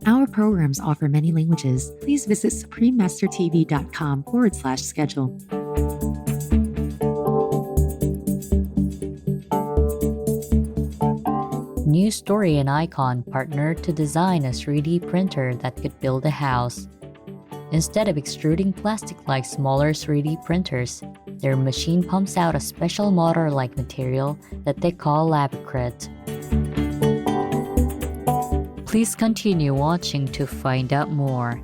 Our programs offer many languages. Please visit suprememastertv.com/schedule. News Story and Icon partnered to design a 3D printer that could build a house. Instead of extruding plastic like smaller 3D printers, their machine pumps out a special motor-like material that they call Lavacrete. Please continue watching to find out more.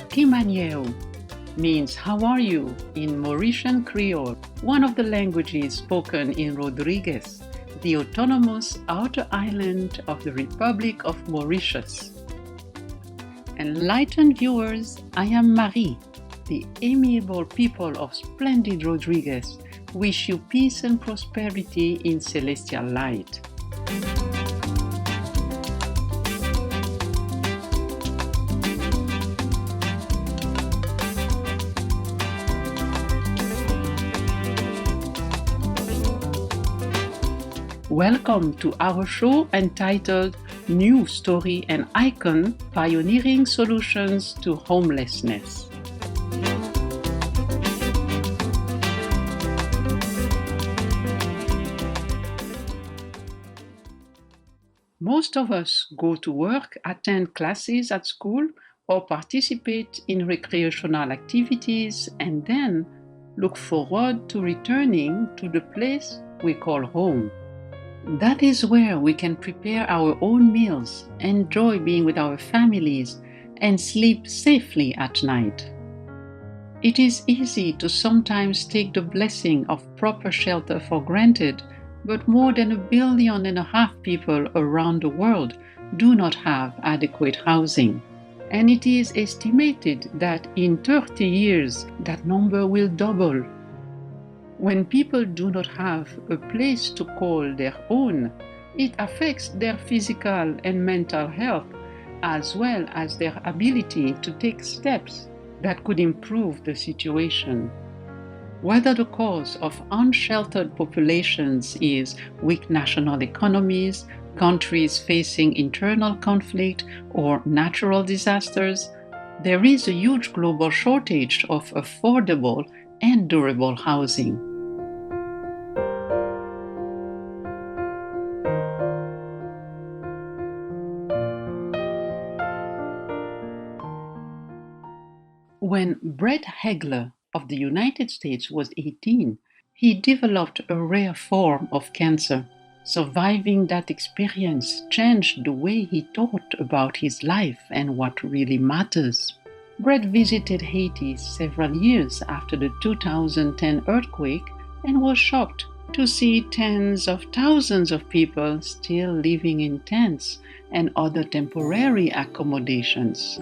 Kimanieo means "how are you" in Mauritian Creole, one of the languages spoken in Rodrigues, the autonomous outer island of the Republic of Mauritius. Enlightened viewers, I am Marie. The amiable people of splendid Rodrigues wish you peace and prosperity in celestial light. Welcome to our show entitled News Story and Icon: Pioneering Solutions to Homelessness. Most of us go to work, attend classes at school, or participate in recreational activities, and then look forward to returning to the place we call home. That is where we can prepare our own meals, enjoy being with our families, and sleep safely at night. It is easy to sometimes take the blessing of proper shelter for granted, but more than 1.5 billion people around the world do not have adequate housing. And it is estimated that in 30 years, that number will double. When people do not have a place to call their own, it affects their physical and mental health, as well as their ability to take steps that could improve the situation. Whether the cause of unsheltered populations is weak national economies, countries facing internal conflict, or natural disasters, there is a huge global shortage of affordable and durable housing. When Brett Hegler of the United States was 18, he developed a rare form of cancer. Surviving that experience changed the way he thought about his life and what really matters. Brett visited Haiti several years after the 2010 earthquake and was shocked to see tens of thousands of people still living in tents and other temporary accommodations.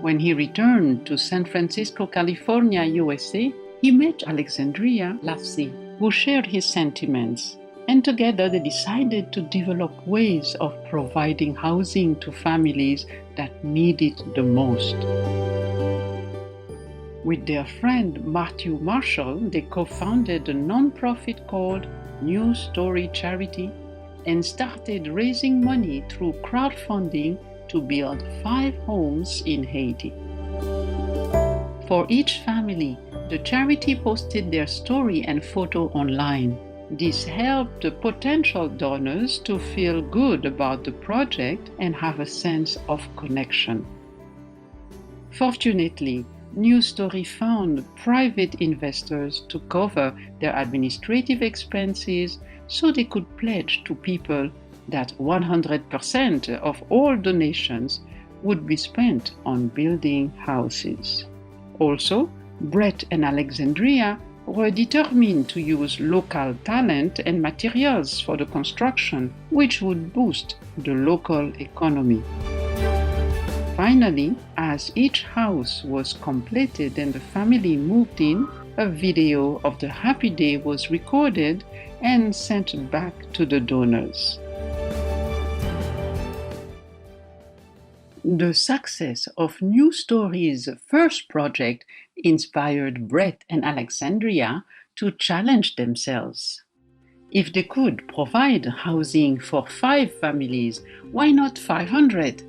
When he returned to San Francisco, California, USA, he met Alexandria Lafsi, who shared his sentiments, and together they decided to develop ways of providing housing to families that need it the most. With their friend Matthew Marshall, they co-founded a non-profit called News Story Charity and started raising money through crowdfunding to build 5 homes in Haiti. For each family, the charity posted their story and photo online. This helped the potential donors to feel good about the project and have a sense of connection. Fortunately, News Story found private investors to cover their administrative expenses so they could pledge to people that 100% of all donations would be spent on building houses. Also, Brett and Alexandria were determined to use local talent and materials for the construction, which would boost the local economy. Finally, as each house was completed and the family moved in, a video of the happy day was recorded and sent back to the donors. The success of New Story's first project inspired Brett and Alexandria to challenge themselves. If they could provide housing for 5 families, why not 500?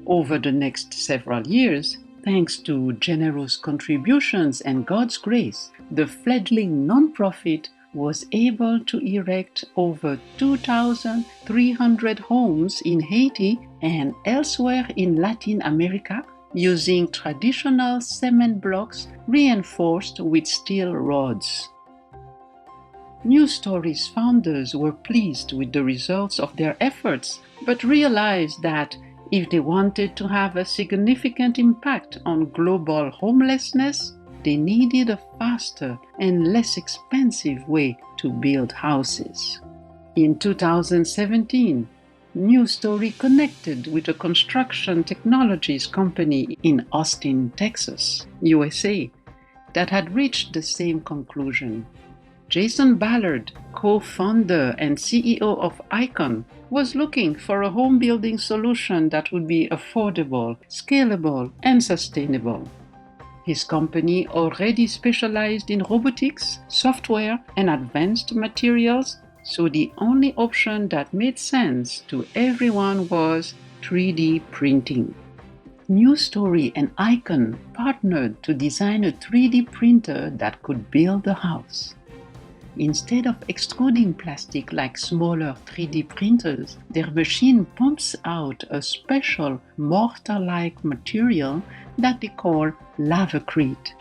Over the next several years, thanks to generous contributions and God's grace, the fledgling nonprofit was able to erect over 2,300 homes in Haiti and elsewhere in Latin America using traditional cement blocks reinforced with steel rods. New Story's founders were pleased with the results of their efforts, but realized that if they wanted to have a significant impact on global homelessness, they needed a faster and less expensive way to build houses. In 2017, New Story connected with a construction technologies company in Austin, Texas, USA, that had reached the same conclusion. Jason Ballard, co-founder and CEO of Icon, was looking for a home building solution that would be affordable, scalable, and sustainable. His company already specialized in robotics, software, and advanced materials, so the only option that made sense to everyone was 3D printing. New Story and Icon partnered to design a 3D printer that could build a house. Instead of extruding plastic like smaller 3D printers, their machine pumps out a special mortar-like material that they call Lavacrete.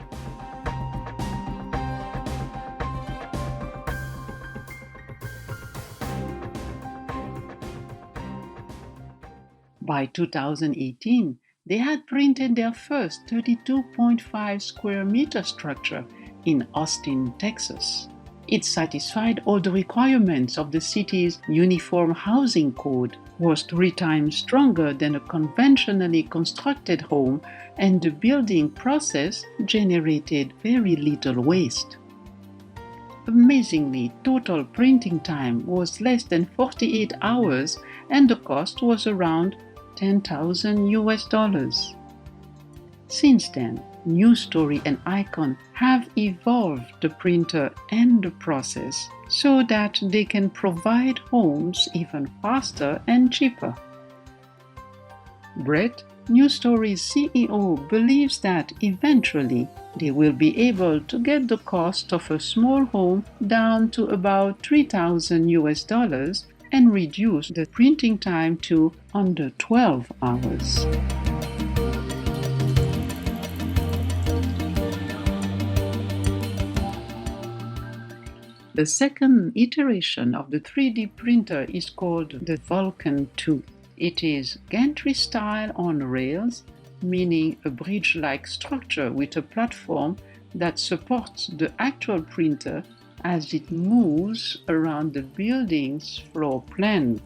By 2018, they had printed their first 32.5 square meter structure in Austin, Texas. It satisfied all the requirements of the city's Uniform Housing Code, was 3 times stronger than a conventionally constructed home, and the building process generated very little waste. Amazingly, total printing time was less than 48 hours and the cost was around $10,000. Since then, New Story and Icon have evolved the printer and the process so that they can provide homes even faster and cheaper. Brett, New Story's CEO, believes that eventually they will be able to get the cost of a small home down to about $3,000 and reduce the printing time to under 12 hours. The second iteration of the 3D printer is called the Vulcan II. It is gantry style on rails, meaning a bridge-like structure with a platform that supports the actual printer as it moves around the building's floor plan.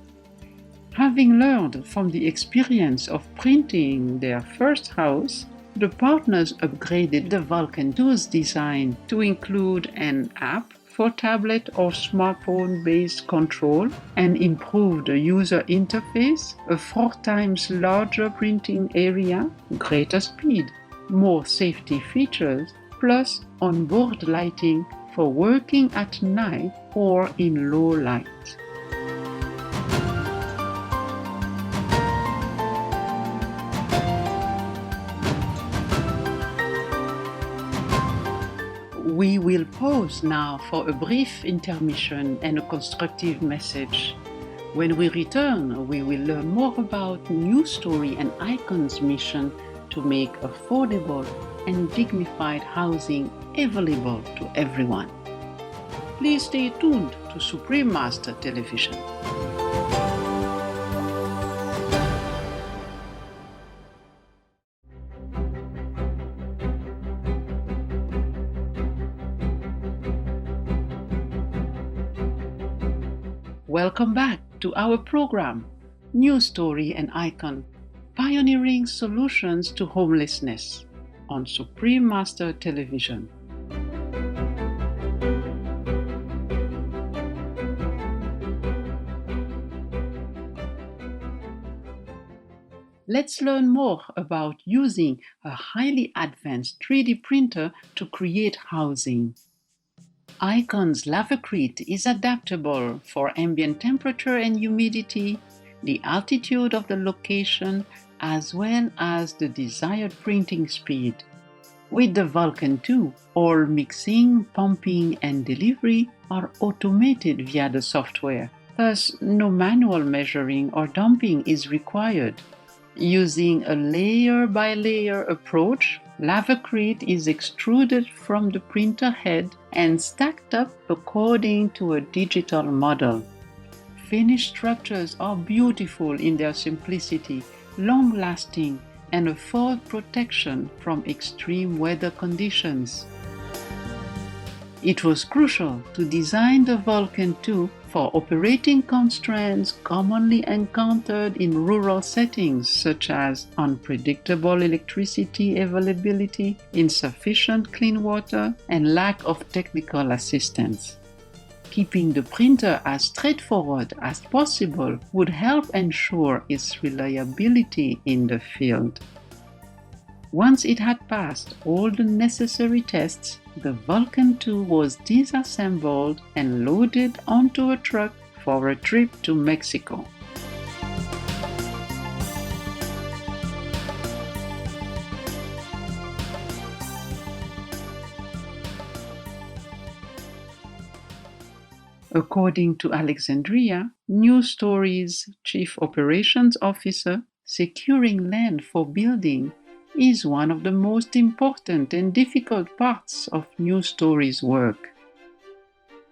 Having learned from the experience of printing their first house, the partners upgraded the Vulcan II's design to include an app for tablet or smartphone-based control, an improved user interface, a 4 times larger printing area, greater speed, more safety features, plus onboard lighting for working at night or in low light. We will pause now for a brief intermission and a constructive message. When we return, we will learn more about New Story and Icon's mission to make affordable and dignified housing available to everyone. Please stay tuned to Supreme Master Television. Welcome back to our program, New Story and Icon, Pioneering Solutions to Homelessness, on Supreme Master Television. Let's learn more about using a highly advanced 3D printer to create housing. Icon's Lavacrete is adaptable for ambient temperature and humidity, the altitude of the location, as well as the desired printing speed. With the Vulcan II, all mixing, pumping, and delivery are automated via the software. Thus, no manual measuring or dumping is required. Using a layer-by-layer approach, Lavacrete is extruded from the printer head and stacked up according to a digital model. Finished structures are beautiful in their simplicity, long-lasting, and afford protection from extreme weather conditions. It was crucial to design the Vulcan II for operating constraints commonly encountered in rural settings such as unpredictable electricity availability, insufficient clean water, and lack of technical assistance. Keeping the printer as straightforward as possible would help ensure its reliability in the field. Once it had passed all the necessary tests, the Vulcan II was disassembled and loaded onto a truck for a trip to Mexico. According to Alexandria News Story's Chief Operations Officer, securing land for building is one of the most important and difficult parts of News Story's work.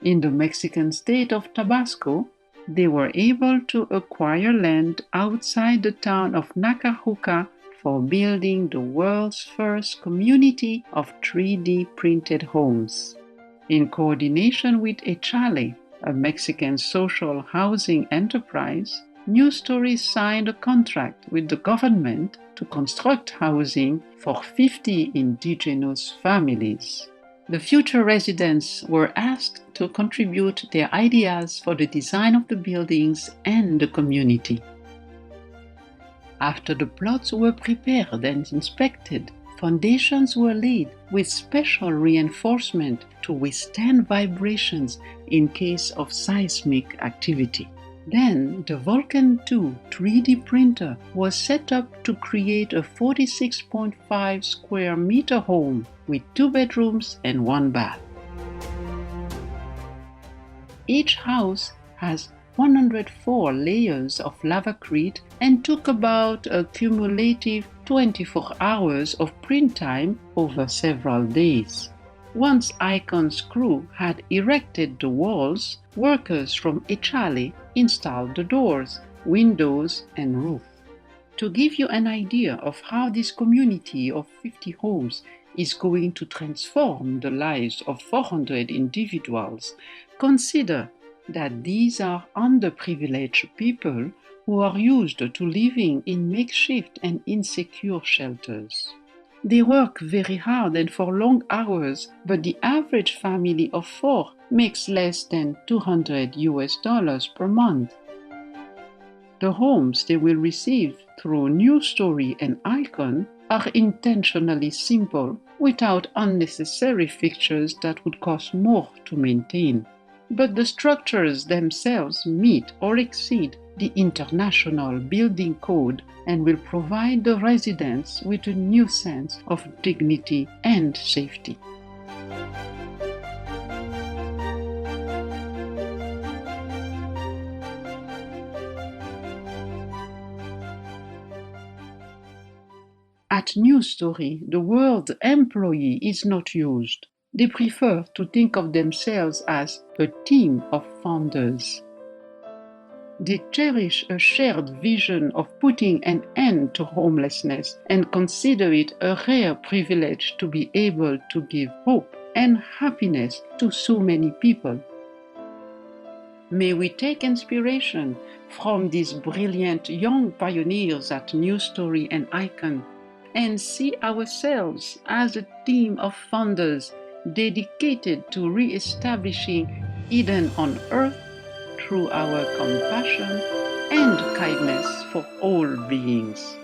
In the Mexican state of Tabasco, they were able to acquire land outside the town of Nacajuca for building the world's first community of 3D printed homes. In coordination with Echale, a Mexican social housing enterprise, News Story signed a contract with the government to construct housing for 50 indigenous families. The future residents were asked to contribute their ideas for the design of the buildings and the community. After the plots were prepared and inspected, foundations were laid with special reinforcement to withstand vibrations in case of seismic activity. Then the Vulcan II 3D printer was set up to create a 46.5 square meter home with 2 bedrooms and 1 bath. Each house has 104 layers of Lavacrete and took about a cumulative 24 hours of print time over several days. Once Icon's crew had erected the walls, workers from Echale installed the doors, windows, and roof. To give you an idea of how this community of 50 homes is going to transform the lives of 400 individuals, consider that these are underprivileged people who are used to living in makeshift and insecure shelters. They work very hard and for long hours, but the average family of 4 makes less than $200 per month. The homes they will receive through News Story and Icon are intentionally simple, without unnecessary fixtures that would cost more to maintain. But the structures themselves meet or exceed the International Building Code and will provide the residents with a new sense of dignity and safety. At News Story, the word employee is not used. They prefer to think of themselves as a team of founders. They cherish a shared vision of putting an end to homelessness and consider it a rare privilege to be able to give hope and happiness to so many people. May we take inspiration from these brilliant young pioneers at News Story and Icon and see ourselves as a team of founders dedicated to re-establishing Eden on earth through our compassion and kindness for all beings.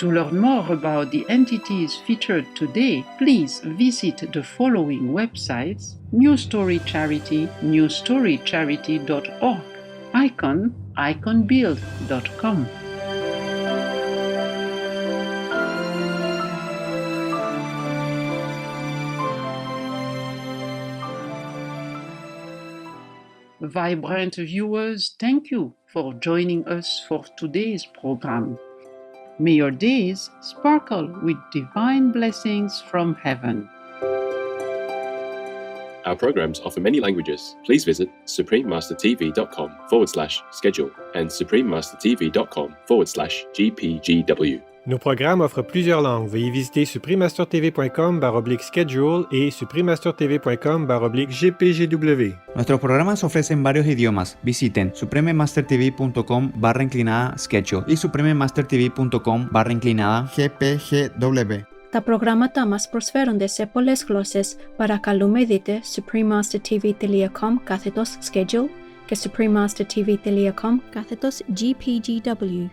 To learn more about the entities featured today, please visit the following websites: New Story Charity, newstorycharity.org, Icon, iconbuild.com. Vibrant viewers, thank you for joining us for today's program. May your days sparkle with divine blessings from heaven. Our programs offer many languages. Please visit suprememastertv.com/schedule and suprememastertv.com/GPGW. Nos programmes offrent plusieurs langues. Veuillez visiter suprememastertv.com/schedule et suprememastertv.com/GPGW. Nuestros programas ofrecen varios idiomas. Visiten suprememastertv.com/schedule y suprememastertv.com/GPGW. Τα προγράμματα μας προσφέρονται σε πολλές γλώσσες. Παρακαλούμε δείτε suprememastertv.com/schedule και suprememastertv.com/GPGW.